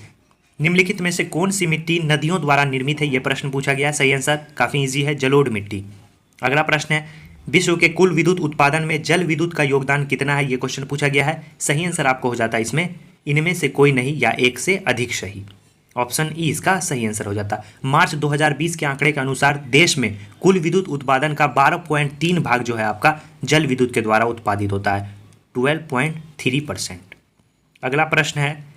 निम्नलिखित में से कौन सी मिट्टी नदियों द्वारा निर्मित है, यह प्रश्न पूछा गया है। सही आंसर काफी इजी है, जलोढ़ मिट्टी। अगला प्रश्न है विश्व के कुल विद्युत उत्पादन में जल विद्युत का योगदान कितना है, यह क्वेश्चन पूछा गया है। सही आंसर आपको हो जाता है इसमें इनमें से कोई नहीं या एक से अधिक सही, ऑप्शन ई इसका सही आंसर हो जाता। मार्च 2020 के आंकड़े के अनुसार देश में कुल विद्युत उत्पादन का 12.3 भाग जो है आपका जल विद्युत के द्वारा उत्पादित होता है, 12.3%। अगला प्रश्न है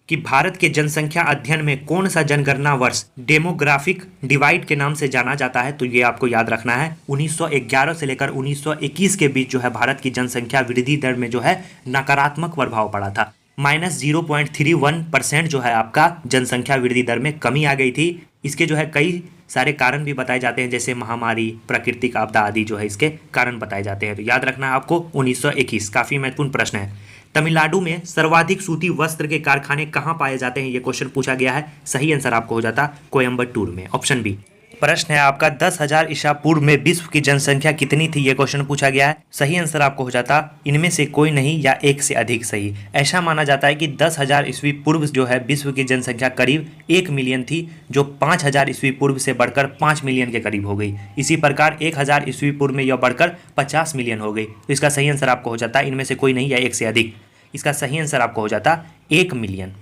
कि भारत के जनसंख्या अध्ययन में कौन सा जनगणना वर्ष डेमोग्राफिक डिवाइड के नाम से जाना जाता है, तो ये आपको याद रखना है 1911 से लेकर 1921 के बीच जो है भारत की जनसंख्या वृद्धि दर में जो है नकारात्मक प्रभाव पड़ा था। -0.31% जो है आपका जनसंख्या वृद्धि दर में कमी आ गई थी। इसके जो है कई सारे कारण भी बताए जाते हैं, जैसे महामारी, प्राकृतिक आपदा आदि जो है इसके कारण बताए जाते हैं। तो याद रखना है आपको 1921, काफी महत्वपूर्ण प्रश्न है। तमिलनाडु में सर्वाधिक सूती वस्त्र के कारखाने कहाँ पाए जाते हैं, ये क्वेश्चन पूछा गया है। सही आंसर आपको हो जाता कोयम्बटूर में, ऑप्शन बी। प्रश्न है आपका 10,000 ईसा पूर्व में विश्व की जनसंख्या कितनी थी, ये क्वेश्चन पूछा गया है। सही आंसर आपको हो जाता इनमें से कोई नहीं या एक से अधिक सही। ऐसा माना जाता है कि 10,000 ईस्वी पूर्व जो है विश्व की जनसंख्या करीब 1 मिलियन थी, जो 5,000 ईस्वी पूर्व से बढ़कर 5 मिलियन के करीब हो गई। इसी प्रकार 1,000 ईस्वी पूर्व में यह बढ़कर 50 मिलियन हो गई। तो इसका सही आंसर आपको हो जाता इनमें से कोई नहीं या एक से अधिक। इसका सही आंसर आपको हो जाता 1 मिलियन।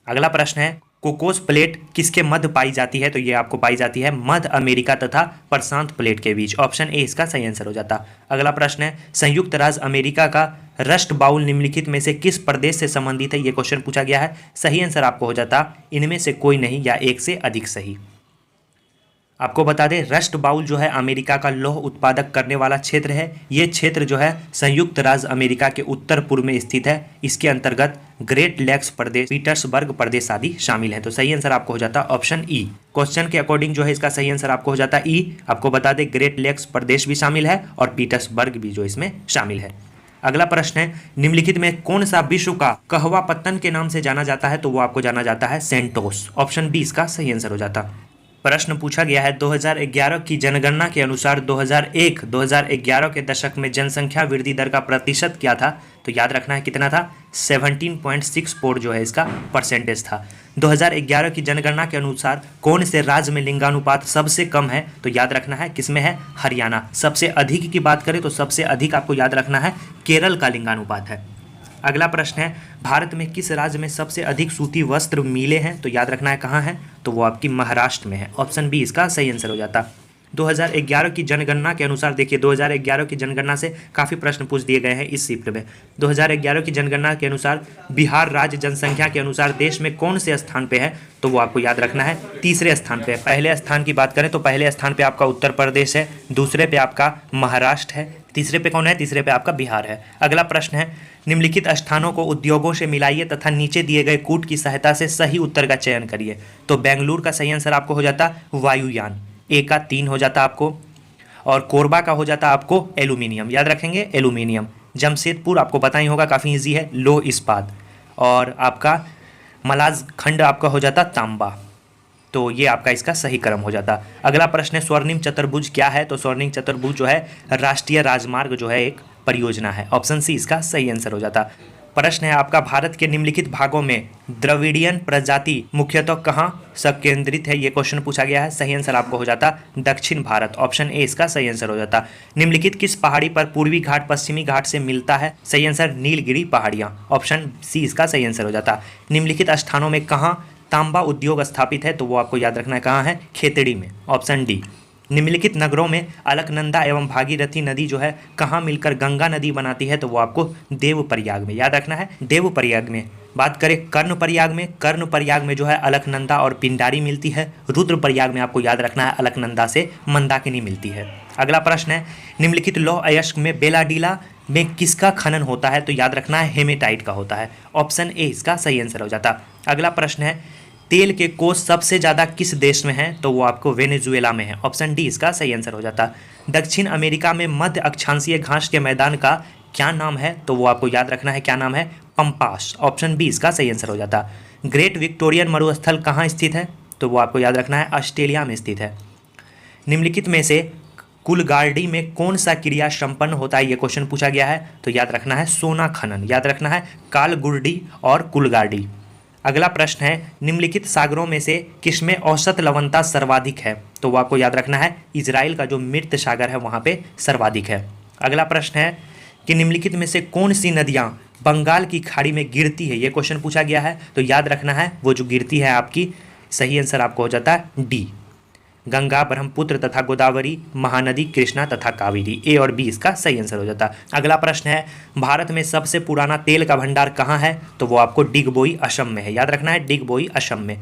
अगला प्रश्न है कोकोस प्लेट किसके मध्य पाई जाती है? तो ये आपको पाई जाती है मध्य अमेरिका तथा प्रशांत प्लेट के बीच। ऑप्शन ए इसका सही आंसर हो जाता। अगला प्रश्न है, संयुक्त राज्य अमेरिका का रस्ट बाउल निम्नलिखित में से किस प्रदेश से संबंधित है? ये क्वेश्चन पूछा गया है। सही आंसर आपको हो जाता इनमें से कोई नहीं या एक से अधिक सही। आपको बता दें, रस्ट बाउल जो है अमेरिका का लौह उत्पादक करने वाला क्षेत्र है। ये क्षेत्र जो है संयुक्त राज्य अमेरिका के उत्तर पूर्व में स्थित है। इसके अंतर्गत ग्रेट लेक्स प्रदेश, पीटर्सबर्ग प्रदेश आदि शामिल है। तो सही आंसर आपको हो जाता ऑप्शन ई। क्वेश्चन के अकॉर्डिंग जो है इसका सही आंसर आपको हो जाता ई। आपको बता दें, ग्रेट लेक्स प्रदेश भी शामिल है और पीटर्सबर्ग भी जो इसमें शामिल है। अगला प्रश्न है, निम्नलिखित में कौन सा विश्व का कहवा पत्तन के नाम से जाना जाता है? तो वो आपको जाना जाता है सेंटोस। ऑप्शन बी इसका सही आंसर हो जाता। प्रश्न पूछा गया है, 2011 की जनगणना के अनुसार 2001-2011 के दशक में जनसंख्या वृद्धि दर का प्रतिशत क्या था? तो याद रखना है कितना था, 17.64 जो है इसका परसेंटेज था। 2011 की जनगणना के अनुसार कौन से राज्य में लिंगानुपात सबसे कम है? तो याद रखना है किसमें है, हरियाणा। सबसे अधिक की बात करें तो सबसे अधिक आपको याद रखना है केरल का लिंगानुपात है। अगला प्रश्न है, भारत में किस राज्य में सबसे अधिक सूती वस्त्र मिले हैं? तो याद रखना है कहाँ है, तो वो आपकी महाराष्ट्र में है। ऑप्शन बी इसका सही आंसर हो जाता। 2011 की जनगणना के अनुसार देखिए, 2011 की जनगणना से काफ़ी प्रश्न पूछ दिए गए हैं इस शिफ्ट में। 2011 की जनगणना के अनुसार बिहार राज्य जनसंख्या के अनुसार देश में कौन से स्थान पे है? तो वो आपको याद रखना है तीसरे स्थान पे। पहले स्थान की बात करें तो पहले स्थान पे आपका उत्तर प्रदेश है, दूसरे पे आपका महाराष्ट्र है, तीसरे पे कौन है, तीसरे पे आपका बिहार है। अगला प्रश्न है, निम्नलिखित स्थानों को उद्योगों से मिलाइए तथा नीचे दिए गए कूट की सहायता से सही उत्तर का चयन करिए। तो बेंगलुरु का सही आंसर आपको हो जाता वायुयान, ए का 3 हो जाता आपको, और कोरबा का हो जाता आपको एल्यूमिनियम। याद रखेंगे एल्यूमिनियम। जमशेदपुर आपको पता ही होगा, काफ़ी ईजी है, लोह इस्पात। और आपका मलाज खंड आपका हो जाता तांबा। तो ये आपका इसका सही क्रम हो जाता। अगला प्रश्न है, स्वर्णिम चतुर्भुज क्या है? तो स्वर्णिम चतुर्भुज जो है राष्ट्रीय राजमार्ग जो है एक परियोजना है। ऑप्शन सी इसका सही आंसर हो जाता। प्रश्न है आपका, भारत के निम्नलिखित भागों में द्रविडियन प्रजाति मुख्यतः कहाँ संकेंद्रित है? ये क्वेश्चन पूछा गया है। सही आंसर आपको हो जाता दक्षिण भारत। ऑप्शन ए इसका सही आंसर हो जाता। निम्नलिखित किस पहाड़ी पर पूर्वी घाट पश्चिमी घाट से मिलता है? सही आंसर नीलगिरी पहाड़ियाँ। ऑप्शन सी इसका सही आंसर हो जाता। निम्नलिखित स्थानों में कहाँ तांबा उद्योग स्थापित है? तो वो आपको याद रखना है कहाँ है, खेतड़ी में। Option D. निम्नलिखित नगरों में अलकनंदा एवं भागीरथी नदी जो है कहाँ मिलकर गंगा नदी बनाती है? तो वो आपको देवप्रयाग में। याद रखना है देवप्रयाग में। बात करें कर्णप्रयाग में, कर्णप्रयाग में जो है अलकनंदा और पिंडारी मिलती है। रुद्रप्रयाग में आपको याद रखना है अलकनंदा से मंदाकिनी मिलती है। अगला प्रश्न है, निम्नलिखित लौह अयस्क में बेलाडीला में किसका खनन होता है? तो याद रखना है हेमेटाइट का होता है। ऑप्शन ए इसका सही आंसर हो जाता। अगला प्रश्न है, तेल के कोष सबसे ज़्यादा किस देश में है? तो वो आपको वेनेजुएला में है। ऑप्शन डी इसका सही आंसर हो जाता। दक्षिण अमेरिका में मध्य अक्षांशीय घास के मैदान का क्या नाम है? तो वो आपको याद रखना है क्या नाम है, पंपास। ऑप्शन बी इसका सही आंसर हो जाता। ग्रेट विक्टोरियन मरुस्थल कहाँ स्थित है? तो वो आपको याद रखना है ऑस्ट्रेलिया में स्थित है। निम्नलिखित में से कुलगार्डी में कौन सा क्रिया संपन्न होता है? ये क्वेश्चन पूछा गया है। तो याद रखना है सोना खनन। याद रखना है कालगुर्डी और कुलगार्डी। अगला प्रश्न है, निम्नलिखित सागरों में से किसमें औसत लवणता सर्वाधिक है? तो वो आपको याद रखना है इजराइल का जो मृत सागर है वहाँ पे सर्वाधिक है। अगला प्रश्न है कि निम्नलिखित में से कौन सी नदियाँ बंगाल की खाड़ी में गिरती है? ये क्वेश्चन पूछा गया है। तो याद रखना है वो जो गिरती है आपकी, सही आंसर आपको हो जाता है डी, गंगा, ब्रह्मपुत्र तथा गोदावरी, महानदी, कृष्णा तथा कावेरी। ए और बी इसका सही आंसर हो जाता। अगला प्रश्न है, भारत में सबसे पुराना तेल का भंडार कहाँ है? तो वो आपको डिगबोई असम में है। याद रखना है डिगबोई असम में।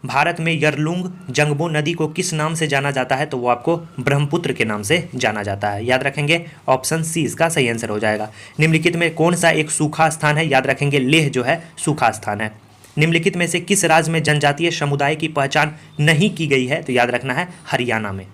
भारत में यरलुंग जंगबो नदी को किस नाम से जाना जाता है? तो वो आपको ब्रह्मपुत्र के नाम से जाना जाता है। याद रखेंगे ऑप्शन सी इसका सही आंसर हो जाएगा। निम्नलिखित में कौन सा एक सूखा स्थान है? याद रखेंगे लेह जो है सूखा स्थान है। निम्नलिखित में से किस राज्य में जनजातीय समुदाय की पहचान नहीं की गई है? तो याद रखना है हरियाणा में।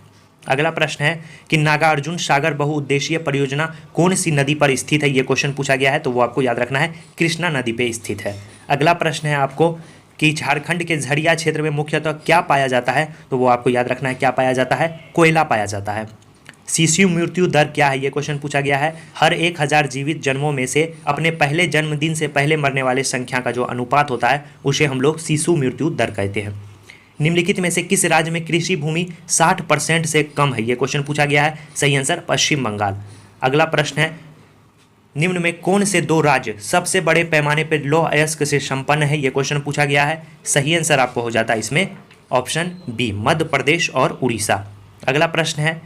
अगला प्रश्न है कि नागार्जुन सागर बहुउद्देशीय परियोजना कौन सी नदी पर स्थित है? ये क्वेश्चन पूछा गया है। तो वो आपको याद रखना है कृष्णा नदी पे स्थित है। अगला प्रश्न है आपको कि झारखंड के झरिया क्षेत्र में मुख्यतः क्या पाया जाता है? तो वो आपको याद रखना है क्या पाया जाता है, कोयला पाया जाता है। शिशु मृत्यु दर क्या है? ये क्वेश्चन पूछा गया है। हर 1000 जीवित जन्मों में से अपने पहले जन्मदिन से पहले मरने वाले संख्या का जो अनुपात होता है उसे हम लोग शिशु मृत्यु दर कहते हैं। निम्नलिखित में से किस राज्य में कृषि भूमि 60% से कम है? ये क्वेश्चन पूछा गया है। सही आंसर पश्चिम बंगाल। अगला प्रश्न है, निम्न में कौन से दो राज्य सबसे बड़े पैमाने पर लौह अयस्क से संपन्न है, ये क्वेश्चन पूछा गया है। सही आंसर आपको हो जाता है इसमें ऑप्शन बी, मध्य प्रदेश और उड़ीसा। अगला प्रश्न है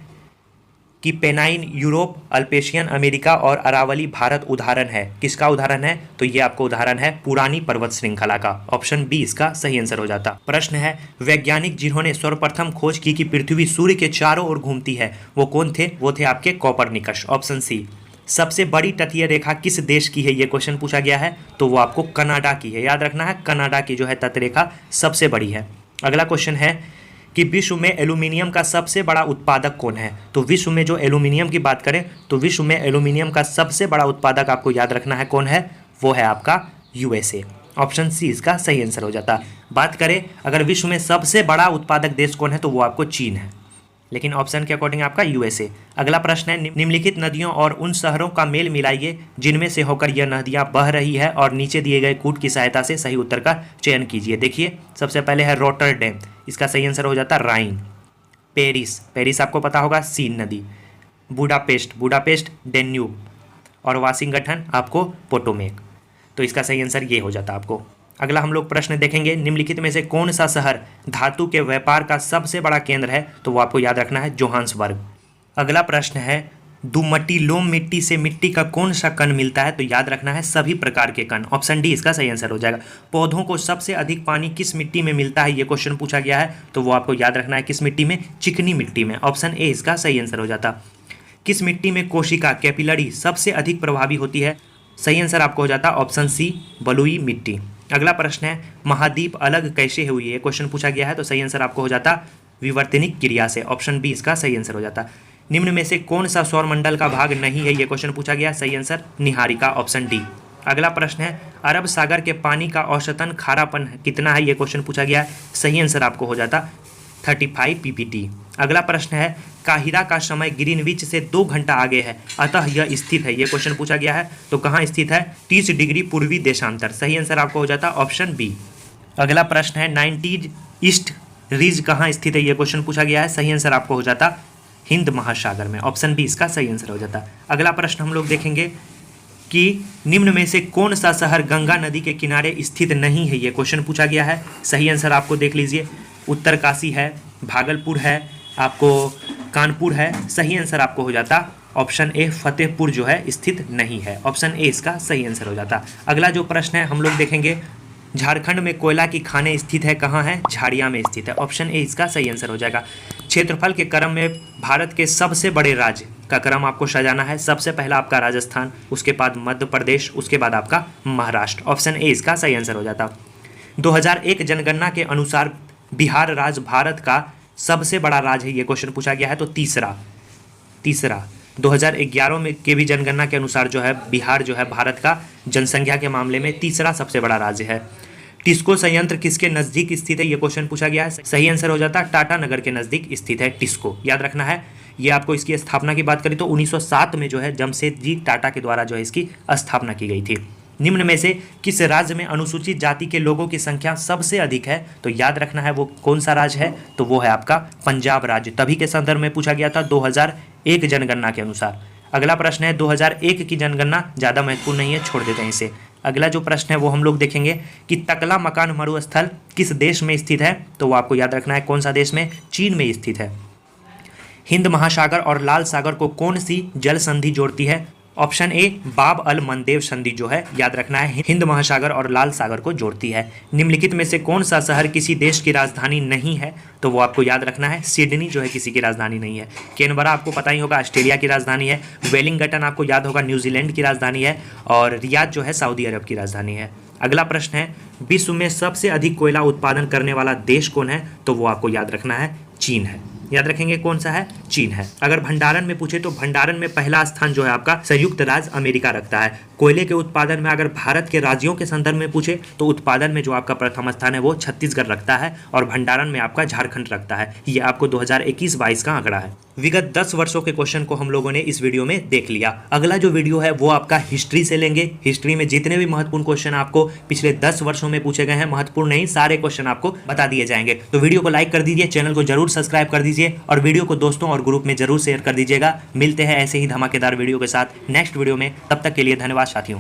कि पेनाइन यूरोप, अल्पेशियन अमेरिका और अरावली भारत उदाहरण है, किसका उदाहरण है? तो ये आपको उदाहरण है पुरानी पर्वत श्रृंखला का। ऑप्शन बी इसका सही आंसर हो जाता। प्रश्न है वैज्ञानिक जिन्होंने सर्वप्रथम खोज की कि पृथ्वी सूर्य के चारों ओर घूमती है, वो कौन थे? वो थे आपके कोपरनिकस। Option C. सबसे बड़ी तटीय रेखा किस देश की है, ये क्वेश्चन पूछा गया है, तो वो आपको कनाडा की है। याद रखना है, कनाडा की जो है तट रेखा सबसे बड़ी है। अगला क्वेश्चन है कि विश्व में एल्यूमिनियम का सबसे बड़ा उत्पादक कौन है? तो विश्व में जो एल्यूमिनियम की बात करें तो विश्व में एल्यूमिनियम का सबसे बड़ा उत्पादक आपको याद रखना है कौन है, वो है आपका यूएसए। ऑप्शन सी इसका सही आंसर हो जाता। बात करें अगर विश्व में सबसे बड़ा उत्पादक देश कौन है, तो वो आपको चीन है, लेकिन ऑप्शन के अकॉर्डिंग आपका यूएसए। अगला प्रश्न है निम्नलिखित नदियों और उन शहरों का मेल मिलाइए जिनमें से होकर यह नदियां बह रही है और नीचे दिए गए कूट की सहायता से सही उत्तर का चयन कीजिए। देखिए सबसे पहले है रोटरडैम, इसका सही आंसर हो जाता राइन। पेरिस, पेरिस आपको पता होगा सीन नदी। Budapest, Budapest Danube. और वाशिंगटन आपको पोटोमेक, तो इसका सही आंसर ये हो जाता आपको। अगला हम लोग प्रश्न देखेंगे निम्नलिखित में से कौन सा शहर धातु के व्यापार का सबसे बड़ा केंद्र है, तो वो आपको याद रखना है जोहान्सबर्ग। अगला प्रश्न है दुमट्टी लोम मिट्टी से मिट्टी का कौन सा कण मिलता है, तो याद रखना है सभी प्रकार के कण। ऑप्शन डी इसका सही आंसर हो जाएगा। पौधों को सबसे अधिक पानी किस मिट्टी में मिलता है, ये क्वेश्चन पूछा गया है, तो वो आपको याद रखना है किस मिट्टी में, चिकनी मिट्टी में। ऑप्शन ए इसका सही आंसर हो जाता। किस मिट्टी में कोशिका कैपिलरी सबसे अधिक प्रभावी होती है, सही आंसर आपको हो जाता ऑप्शन सी बलुई मिट्टी। अगला प्रश्न है महाद्वीप अलग कैसे हुई है, क्वेश्चन पूछा गया है, तो सही आंसर आपको हो जाता विवर्तनिक क्रिया से। ऑप्शन बी इसका सही आंसर हो जाता। निम्न में से कौन सा सौरमंडल का भाग नहीं है, ये क्वेश्चन पूछा गया, सही आंसर निहारिका। Option D. अगला प्रश्न है अरब सागर के पानी का औसतन खारापन कितना है, ये क्वेश्चन पूछा गया, सही आंसर आपको हो जाता 35 ppt। अगला प्रश्न है काहिरा का समय ग्रीनविच से 2 घंटा आगे है, अतः यह स्थित है, ये क्वेश्चन पूछा गया है, तो कहाँ स्थित है, 30 डिग्री पूर्वी देशांतर। सही आंसर आपको हो जाता ऑप्शन बी। अगला प्रश्न है 90 ईस्ट रिज कहाँ स्थित है, ये क्वेश्चन पूछा गया है, सही आंसर आपको हो जाता हिंद महासागर में। ऑप्शन बी इसका सही आंसर हो जाता। अगला प्रश्न हम लोग देखेंगे कि निम्न में से कौन सा शहर गंगा नदी के किनारे स्थित नहीं है, ये क्वेश्चन पूछा गया है। सही आंसर आपको देख लीजिए, उत्तरकाशी है, भागलपुर है, आपको कानपुर है। सही आंसर आपको हो जाता ऑप्शन ए फतेहपुर जो है स्थित नहीं है। ऑप्शन ए इसका सही आंसर हो जाता। अगला जो प्रश्न है हम लोग देखेंगे झारखंड में कोयला की खानें स्थित है, कहाँ है, झाड़िया में स्थित है। ऑप्शन ए इसका सही आंसर हो जाएगा। क्षेत्रफल के क्रम में भारत के सबसे बड़े राज्य का क्रम आपको सजाना है। सबसे पहला आपका राजस्थान, उसके बाद मध्य प्रदेश, उसके बाद आपका महाराष्ट्र। ऑप्शन ए इसका सही आंसर हो जाता। 2001 जनगणना के अनुसार बिहार राज्य भारत का सबसे बड़ा राज्य है, ये क्वेश्चन पूछा गया है, तो तीसरा 2011 में के भी जनगणना के अनुसार जो है बिहार जो है भारत का जनसंख्या के मामले में तीसरा सबसे बड़ा राज्य है। टिस्को संयंत्र किसके नज़दीक स्थित है, ये क्वेश्चन पूछा गया है, सही आंसर हो जाता टाटा नगर के नज़दीक स्थित है टिस्को। याद रखना है, ये आपको इसकी स्थापना की बात करें तो 1907 में जो है जमशेदजी टाटा के द्वारा जो है इसकी स्थापना की गई थी। निम्न में से किस राज्य में अनुसूचित जाति के लोगों की संख्या सबसे अधिक है, तो याद रखना है वो कौन सा राज्य है, तो वो है आपका पंजाब राज्य। तभी के संदर्भ में पूछा गया था 2001 जनगणना के अनुसार। अगला प्रश्न है 2001 की जनगणना ज़्यादा महत्वपूर्ण नहीं है, छोड़ देते हैं इसे। अगला जो प्रश्न है वो हम लोग देखेंगे कि तकला मकान मरुस्थल किस देश में स्थित है, तो वो आपको याद रखना है कौन सा देश में, चीन में स्थित है। हिंद महासागर और लाल सागर को कौन सी जल संधि जोड़ती है, ऑप्शन ए बाब अल मंदेव संधि जो है याद रखना है हिंद महासागर और लाल सागर को जोड़ती है। निम्नलिखित में से कौन सा शहर किसी देश की राजधानी नहीं है, तो वो आपको याद रखना है सिडनी जो है किसी की राजधानी नहीं है। कैनबरा आपको पता ही होगा ऑस्ट्रेलिया की राजधानी है, वेलिंगटन आपको याद होगा न्यूजीलैंड की राजधानी है, और रियाद जो है सऊदी अरब की राजधानी है। अगला प्रश्न है विश्व में सबसे अधिक कोयला उत्पादन करने वाला देश कौन है, तो वो आपको याद रखना है चीन है। याद रखेंगे कौन सा है, चीन है। अगर भंडारण में पूछे तो भंडारण में पहला स्थान जो है आपका संयुक्त राज्य अमेरिका रखता है। कोयले के उत्पादन में अगर भारत के राज्यों के संदर्भ में पूछे तो उत्पादन में जो आपका प्रथम स्थान है वो छत्तीसगढ़ रखता है और भंडारण में आपका झारखंड रखता है। ये आपको 2021-22 का आंकड़ा है। विगत 10 वर्षों के क्वेश्चन को हम लोगों ने इस वीडियो में देख लिया। अगला जो वीडियो है वो आपका हिस्ट्री से लेंगे। हिस्ट्री में जितने भी महत्वपूर्ण क्वेश्चन आपको पिछले 10 वर्षों में पूछे गए हैं, महत्वपूर्ण नहीं सारे क्वेश्चन आपको बता दिए जाएंगे। तो वीडियो को लाइक कर दीजिए, चैनल को जरूर सब्सक्राइब कर दीजिए और वीडियो को दोस्तों और ग्रुप में जरूर शेयर कर दीजिएगा। मिलते हैं ऐसे ही धमाकेदार वीडियो के साथ नेक्स्ट वीडियो में। तब तक के लिए धन्यवाद साथियों।